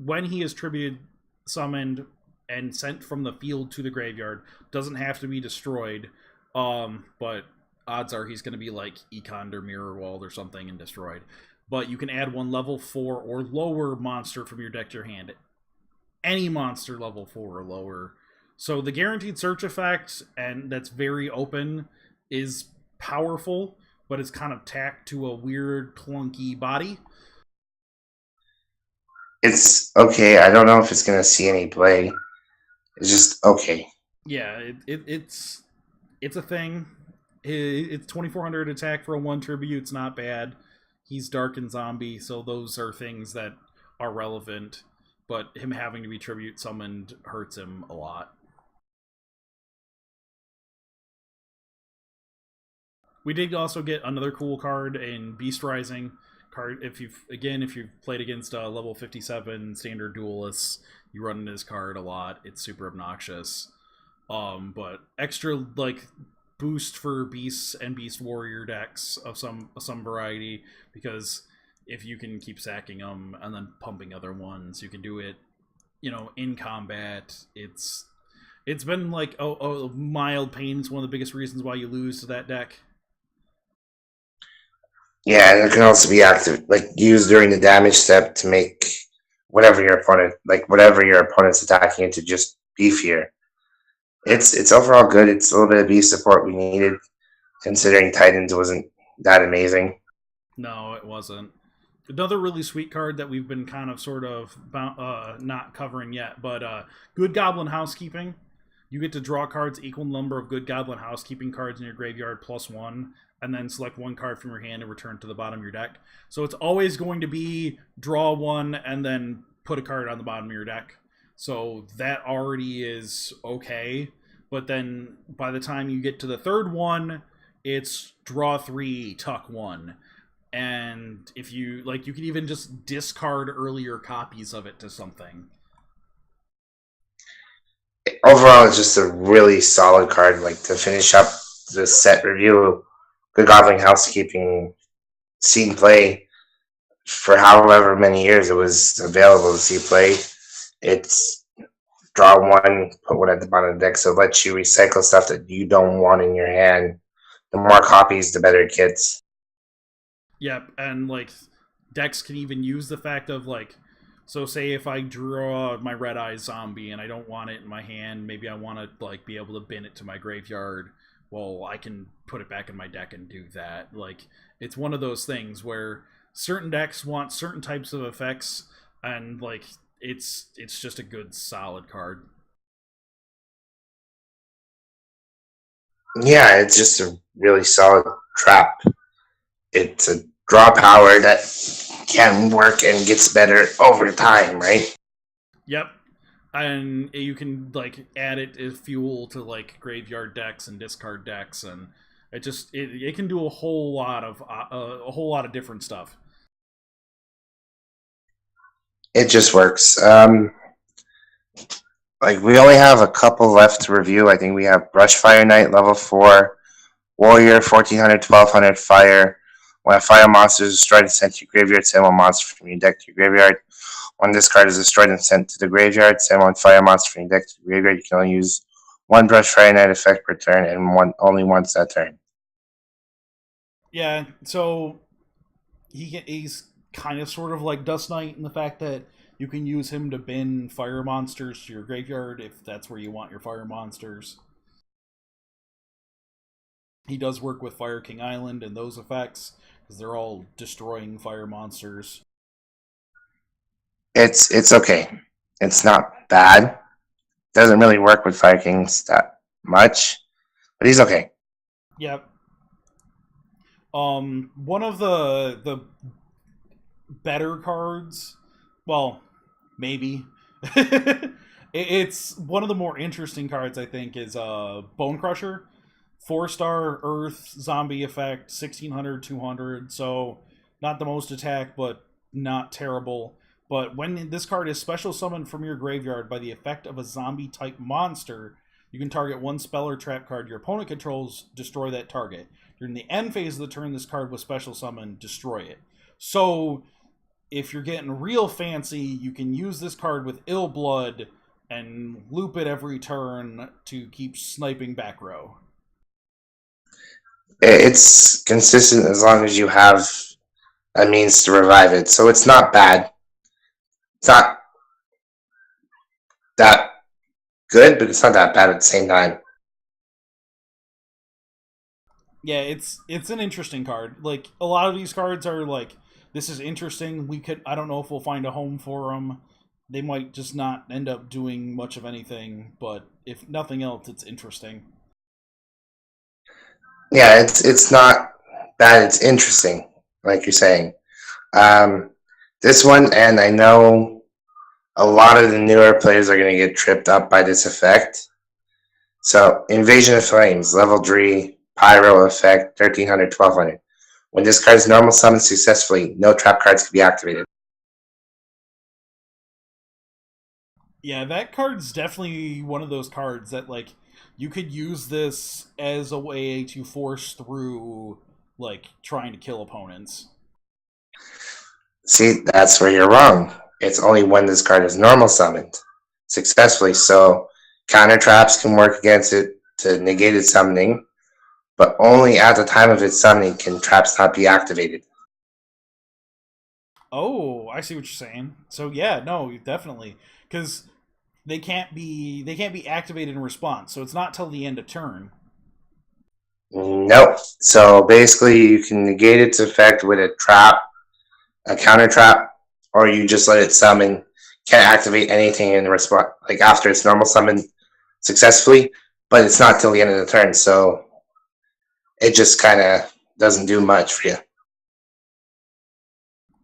when he is tributed, summoned, and sent from the field to the graveyard, doesn't have to be destroyed. But odds are he's going to be like Econd or Mirror Walled or something and destroyed. But you can add one level 4 or lower monster from your deck to your hand. Any monster level 4 or lower. So the guaranteed search effect, and that's very open, is powerful, but it's kind of tacked to a weird, clunky body. It's okay. I don't know if it's going to see any play. It's just okay. Yeah, it's a thing. It's 2400 attack for a 1 tribute. It's not bad. He's dark and zombie, so those are things that are relevant. But him having to be tribute summoned hurts him a lot. We did also get another cool card in Beast Rising. card, if you've played against level 57 standard duelists, you run into this card a lot. It's super obnoxious. But extra like boost for beasts and beast warrior decks of some variety, because if you can keep sacking them and then pumping other ones, you can do it, in combat. It's been like a mild pain. It's one of the biggest reasons why you lose to that deck. Yeah, and it can also be active, like used during the damage step to make whatever your opponent's attacking into just beefier. It's overall good. It's a little bit of beast support we needed, considering Titans wasn't that amazing. No, it wasn't. Another really sweet card that we've been kind of sort of not covering yet, but Good Goblin Housekeeping. You get to draw cards equal number of Good Goblin Housekeeping cards in your graveyard +1, and then select one card from your hand and return to the bottom of your deck. So it's always going to be draw one and then put a card on the bottom of your deck. So that already is okay. But then by the time you get to the third one, it's draw 3, tuck 1. And if you you can even just discard earlier copies of it to something. Overall, it's just a really solid card. Like, to finish up the set review, Good Goblin Housekeeping seen play for however many years it was available to see play. It's draw one, put one at the bottom of the deck, so it lets you recycle stuff that you don't want in your hand. The more copies, the better it gets. Yep, and decks can even use the fact of so say if I draw my Red Eye Zombie and I don't want it in my hand, maybe I want to be able to bin it to my graveyard. Well, I can put it back in my deck and do that. It's one of those things where certain decks want certain types of effects, and it's just a good solid card. Yeah, it's just a really solid trap. It's a draw power that can work and gets better over time, right? Yep. And you can add it as fuel to graveyard decks and discard decks, and it can do a whole lot of different stuff. It just works. We only have a couple left to review. I think we have Brushfire Knight, level 4, Warrior, 1400, 1200, Fire. When a fire monster is destroyed and sent to your graveyard, send one monster from your deck to your graveyard. When this card is destroyed and sent to the graveyard, send one fire monster from your deck to the graveyard. You can only use one Brushfire Knight effect per turn, and only once that turn. Yeah, so he's kind of sort of like Dust Knight in the fact that you can use him to bin fire monsters to your graveyard if that's where you want your fire monsters. He does work with Fire King Island and those effects, because they're all destroying fire monsters. It's okay. It's not bad. Doesn't really work with Fire Kings that much, but he's okay. Yep. One of the better cards, well, maybe. It's one of the more interesting cards, I think, is Bone Crusher. 4-star Earth zombie effect, 1600, 200, so not the most attack, but not terrible. But when this card is special summoned from your graveyard by the effect of a zombie-type monster, you can target one spell or trap card your opponent controls, destroy that target. During the end phase of the turn this card was special summoned, destroy it. So, if you're getting real fancy, you can use this card with Ill Blood and loop it every turn to keep sniping back row. It's consistent as long as you have a means to revive it, so it's not bad. It's not that good, but it's not that bad at the same time. Yeah, it's an interesting card. A lot of these cards are this is interesting. I don't know if we'll find a home for them. They might just not end up doing much of anything, but if nothing else, it's interesting. Yeah, it's not bad. It's interesting, like you're saying. This one, and I know a lot of the newer players are going to get tripped up by this effect. So, Invasion of Flames, level 3, Pyro effect, 1300, 1200. When this card is normal summoned successfully, no trap cards can be activated. Yeah, that card's definitely one of those cards that like you could use this as a way to force through like trying to kill opponents. See, that's where you're wrong. It's only when this card is normal summoned successfully, so counter traps can work against it to negate its summoning, but only at the time of its summoning can traps not be activated. Oh, I see what you're saying. So yeah, no, definitely, because they can't be activated in response. So it's not till the end of turn. Nope. So basically, you can negate its effect with a trap, a counter trap, or you just let it summon. Can't activate anything in response, like after its normal summon successfully, but it's not till the end of the turn, so it just kind of doesn't do much for you.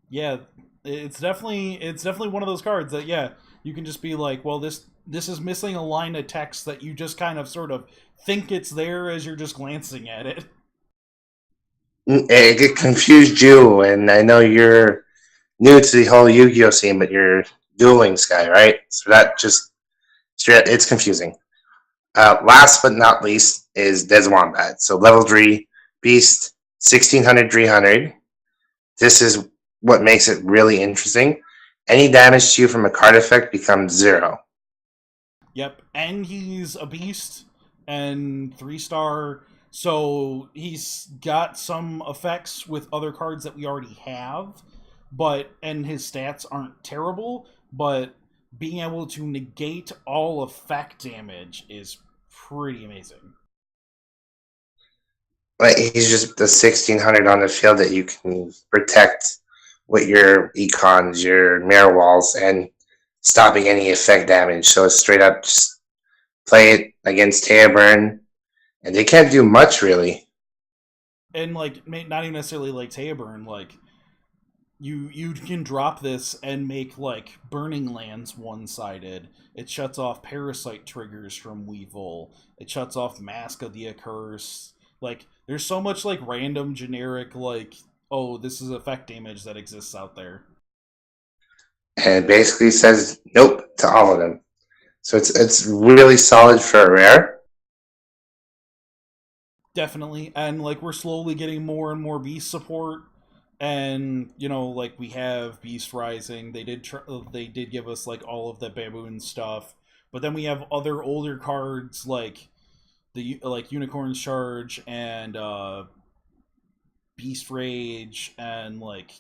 Yeah, it's definitely one of those cards that yeah you can just be like, well this is missing a line of text that you just kind of sort of think it's there as you're just glancing at it. It confused you, and I know you're new to the whole Yu-Gi-Oh scene, but you're Duel Links guy, right? So that just it's confusing. Last but not least is Des Wombat. So level 3, Beast, 1600, 300. This is what makes it really interesting. Any damage to you from a card effect becomes 0. Yep, and he's a beast and 3-star, so he's got some effects with other cards that we already have, but and his stats aren't terrible, but being able to negate all effect damage is pretty amazing. Like he's just the 1600 on the field that you can protect with your econs, your mirror walls, and stopping any effect damage. So it's straight up just play it against Burn, and they can't do much really. And like not even necessarily like Taburn, like you can drop this and make like burning lands one-sided. It shuts off parasite triggers from Weevil. It shuts off Mask of the Accursed. Like there's so much like random generic like oh this is effect damage that exists out there. And it basically says nope to all of them. So it's really solid for a rare. Definitely, and like we're slowly getting more and more beast support, and you know like we have Beast Rising. They did give us like all of the baboon stuff, but then we have other older cards like the like Unicorn's Charge and Beast Rage and like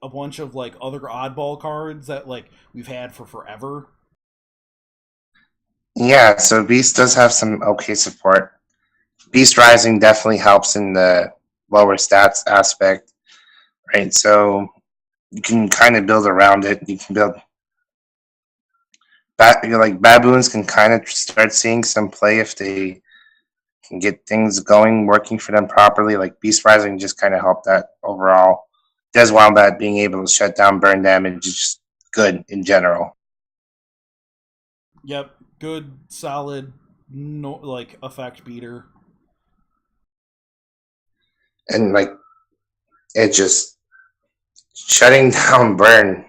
a bunch of like other oddball cards that like we've had for forever. Yeah, so Beast does have some okay support. Beast Rising definitely helps in the lower stats aspect, right? So you can kind of build around it. You can build like baboons can kind of start seeing some play if they can get things going, working for them properly. Like Beast Rising just kind of helped that overall. Des Wombat being able to shut down burn damage is just good in general. Yep, good solid no like effect beater. And like it just shutting down burn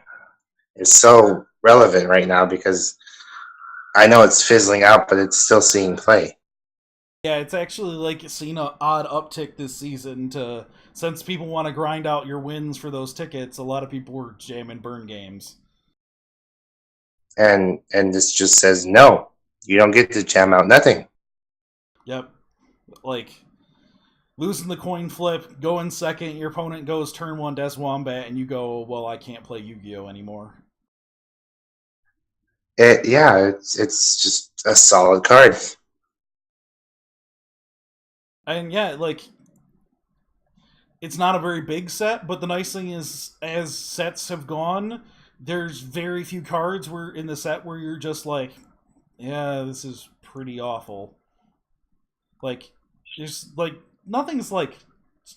is so relevant right now because I know it's fizzling out, but it's still seeing play. Yeah, it's actually like seen a odd uptick this season to since people want to grind out your wins for those tickets. A lot of people were jamming burn games. And this just says no, you don't get to jam out nothing. Yep, like losing the coin flip, going second, your opponent goes turn one Des Wombat, and you go, well, I can't play Yu-Gi-Oh anymore. Yeah, it's just a solid card. And yeah, like it's not a very big set, but the nice thing is, as sets have gone, there's very few cards where in the set where you're just like, yeah, this is pretty awful. Like, there's like nothing's like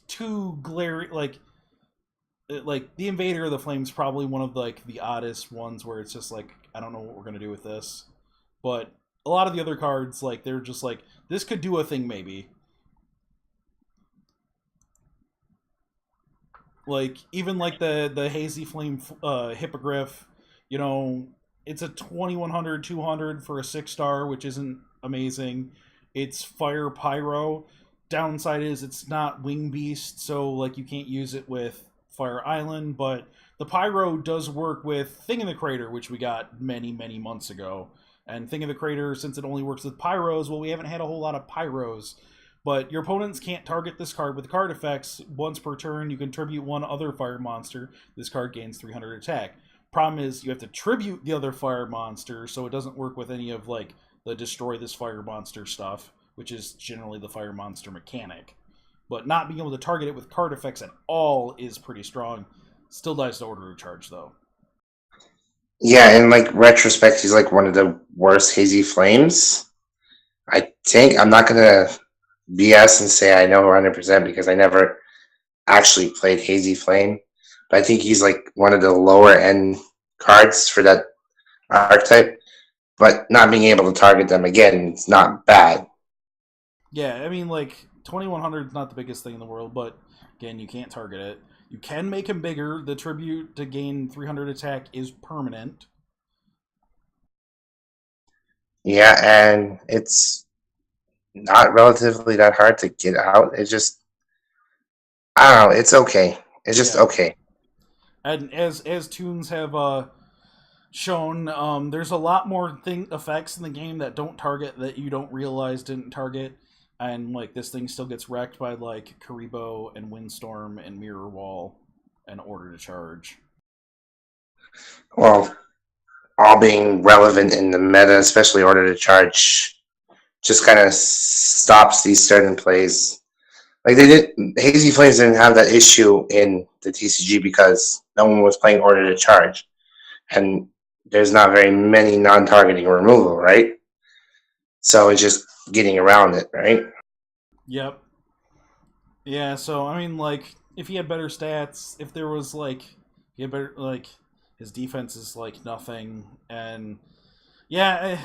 too glaring. Like the Invader of the Flames probably one of like the oddest ones where it's just like I don't know what we're gonna do with this. But a lot of the other cards, like they're just like this could do a thing maybe. Like even like the Hazy Flame Hippogriff, you know, it's a 2100 200 for a 6-star, which isn't amazing. It's Fire Pyro. Downside is it's not Wing Beast, so like you can't use it with Fire Island, but the Pyro does work with Thing in the Crater, which we got many months ago. And Thing in the Crater, since it only works with Pyros, well, we haven't had a whole lot of Pyros. But your opponents can't target this card with card effects. Once per turn, you can tribute one other fire monster. This card gains 300 attack. Problem is, you have to tribute the other fire monster, so it doesn't work with any of like the destroy this fire monster stuff, which is generally the fire monster mechanic. But not being able to target it with card effects at all is pretty strong. Still dies to order to charge, though. Yeah, in like retrospect, he's like one of the worst Hazy Flames. I think I'm not gonna BS and say I know 100% because I never actually played Hazy Flame, but I think he's like one of the lower end cards for that archetype. But not being able to target them again, it's not bad. Yeah, I mean, like 2100 is not the biggest thing in the world, but again, you can't target it. You can make him bigger. The tribute to gain 300 attack is permanent. Yeah, and it's not relatively that hard to get out. It's just, I don't know, it's okay. It's just Yeah, okay. and as tunes have shown, there's a lot more effects in the game that don't target that you don't realize didn't target, and like this thing still gets wrecked by like Karibo and Windstorm and Mirror Wall and Order to Charge. Well, all being relevant in the meta, especially Order to Charge, just kind of stops these certain plays. Like they did, Hazy Flames didn't have that issue in the TCG because no one was playing Order to Charge, and there's not very many non-targeting removal, right? So it's just getting around it, right? Yep. Yeah. So I mean, like, if he had better stats, if there was like, he had better like, his defense is like nothing, and yeah,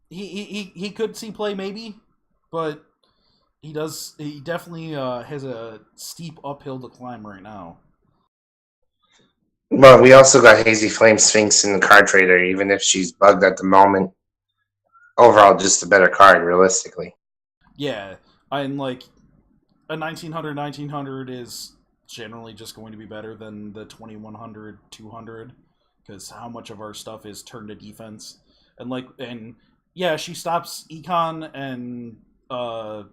he could see play maybe, but he does. He definitely has a steep uphill to climb right now. But we also got Hazy Flame Sphinx in the card trader, even if she's bugged at the moment. Overall, just a better card, realistically. Yeah, and like a 1900 is generally just going to be better than the 2100 200 because how much of our stuff is turned to defense and yeah, she stops econ and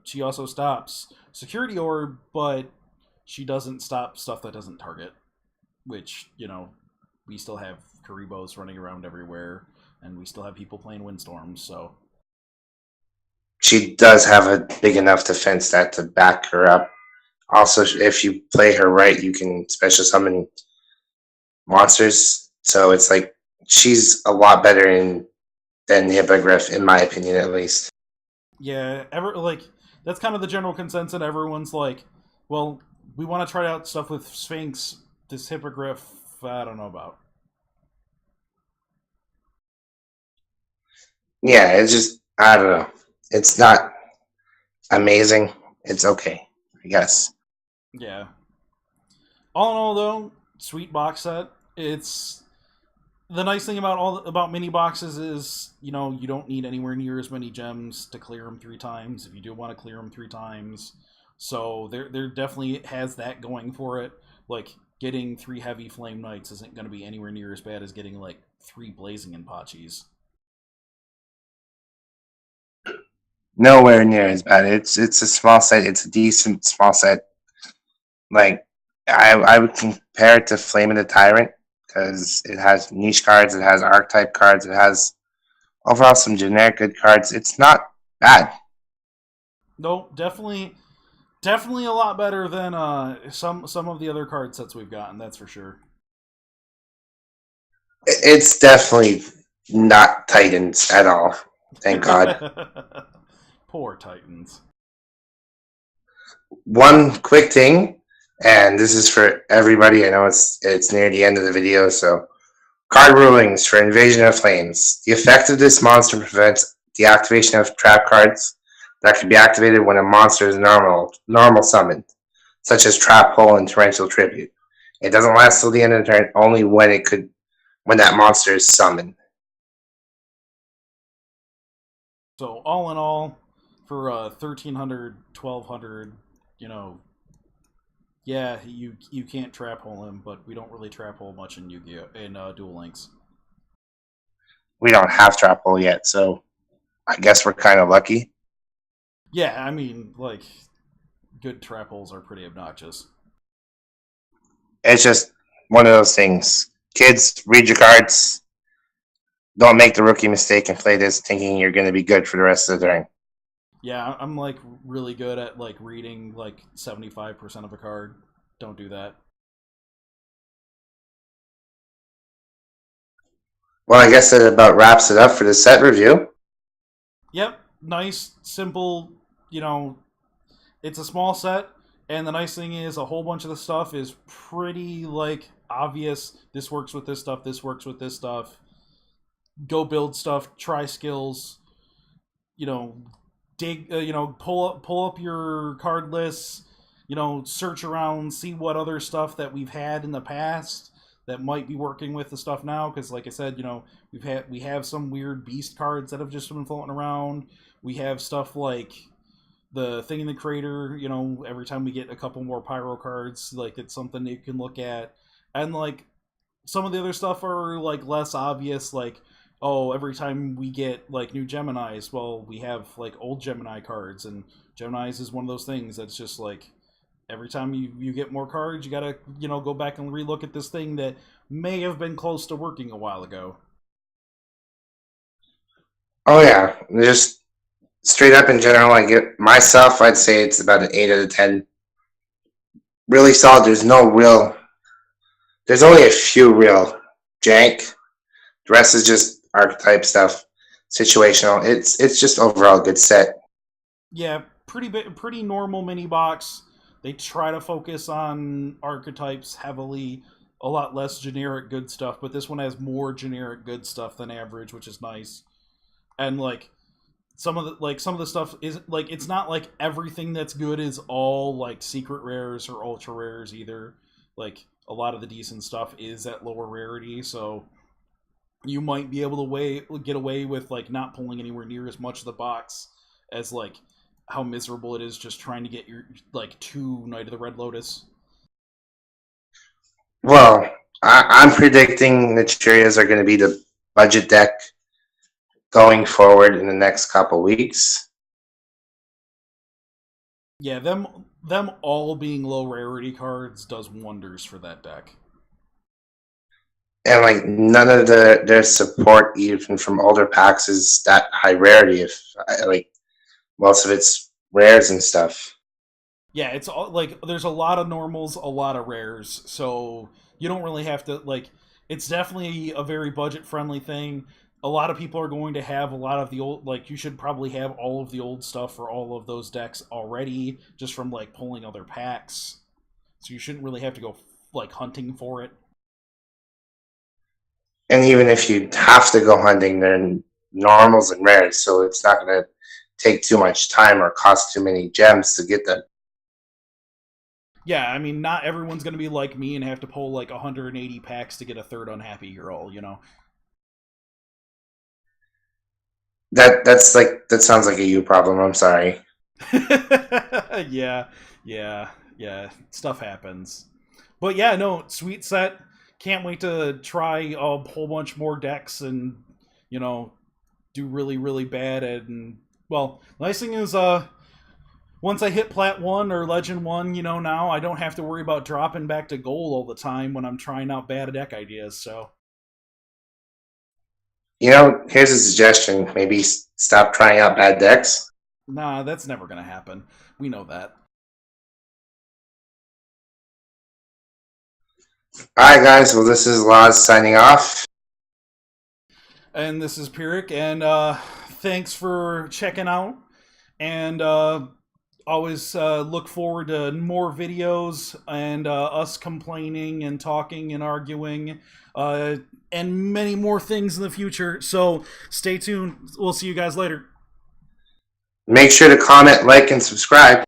she also stops security orb, but she doesn't stop stuff that doesn't target, which, you know, we still have Karibos running around everywhere and we still have people playing Windstorms, so She does have a big enough defense stat to back her up. Also, if you play her right, you can special summon monsters. So it's like she's a lot better than the Hippogriff, in my opinion, at least. yeah, that's kind of the general consensus. Everyone's like, well, we want to try out stuff with Sphinx. This Hippogriff, I don't know about. Yeah, it's just, I don't know. It's not amazing. It's okay, I guess. Yeah. All in all, though, sweet box set. It's the nice thing about mini boxes is, you know, you don't need anywhere near as many gems to clear them 3 times if you do want to clear them 3 times. So there definitely has that going for it. Like getting 3 heavy flame knights isn't going to be anywhere near as bad as getting like 3 blazing Inpachis. Nowhere near as bad. It's a small set. It's a decent small set. Like I would compare it to Flame of the Tyrant because it has niche cards, it has archetype cards, it has overall some generic good cards. It's not bad. No, definitely a lot better than some of the other card sets we've gotten. That's for sure. It's definitely not Titans at all. Thank God. Poor Titans. One quick thing, and this is for everybody. I know it's near the end of the video, so card rulings for Invasion of Flames. The effect of this monster prevents the activation of trap cards that can be activated when a monster is normal summoned, such as Trap Hole and Torrential Tribute. It doesn't last till the end of the turn, only when when that monster is summoned. So all in all, for 1300, 1200, yeah, you can't trap hole him, but we don't really trap hole much in Yu-Gi-Oh! In Duel Links. We don't have trap hole yet, so I guess we're kind of lucky. Yeah, I mean, like, good trap holes are pretty obnoxious. It's just one of those things. Kids, read your cards. Don't make the rookie mistake and play this thinking you're going to be good for the rest of the turn. Yeah, I'm like really good at like reading like 75% of a card. Don't do that. Well, I guess that about wraps it up for the set review. Yep, nice, simple, it's a small set, and the nice thing is a whole bunch of the stuff is pretty like obvious. This works with this stuff, this works with this stuff. Go build stuff, try skills, dig, pull up your card lists, search around, see what other stuff that we've had in the past that might be working with the stuff now. Because, like I said, we have some weird beast cards that have just been floating around. We have stuff like the thing in the crater. Every time we get a couple more pyro cards, like it's something you can look at, and like some of the other stuff are like less obvious, like oh, every time we get like new Geminis, well, we have like old Gemini cards, and Geminis is one of those things that's just like every time you get more cards, you gotta go back and relook at this thing that may have been close to working a while ago. Oh yeah, just straight up in general, I get myself. I'd say it's about an 8 out of 10. Really solid. There's only a few real jank. The rest is just archetype stuff, situational. It's just overall a good set. Yeah, pretty normal mini box. They try to focus on archetypes heavily, a lot less generic good stuff, but this one has more generic good stuff than average, which is nice. And like some of the stuff is like it's not like everything that's good is all like secret rares or ultra rares either. Like a lot of the decent stuff is at lower rarity, so you might be able to get away with like not pulling anywhere near as much of the box as like how miserable it is just trying to get your like 2 Knight of the Red Lotus. Well, I'm predicting the Cheerios are going to be the budget deck going forward in the next couple weeks. Yeah, them all being low rarity cards does wonders for that deck. And like none of their support, even from older packs, is that high rarity. If like most of it's rares and stuff. Yeah, it's all like there's a lot of normals, a lot of rares, so you don't really have to like. It's definitely a very budget friendly thing. A lot of people are going to have a lot of the old, like you should probably have all of the old stuff for all of those decks already, just from like pulling other packs. So you shouldn't really have to go like hunting for it. And even if you have to go hunting, they're normals and rares, so it's not going to take too much time or cost too many gems to get them. Yeah, I mean, not everyone's going to be like me and have to pull like 180 packs to get a third unhappy girl, That sounds like a you problem. I'm sorry. yeah. Stuff happens. But yeah, no, sweet set. Can't wait to try a whole bunch more decks and, do really, really bad. And, well, nice thing is, once I hit Plat 1 or Legend 1, now I don't have to worry about dropping back to gold all the time when I'm trying out bad deck ideas, so. Here's a suggestion. Maybe stop trying out bad decks. Nah, that's never going to happen. We know that. Alright, guys. Well, this is Laz signing off. And this is Pyric, and thanks for checking out. And always look forward to more videos and us complaining and talking and arguing and many more things in the future. So stay tuned. We'll see you guys later. Make sure to comment, like, and subscribe.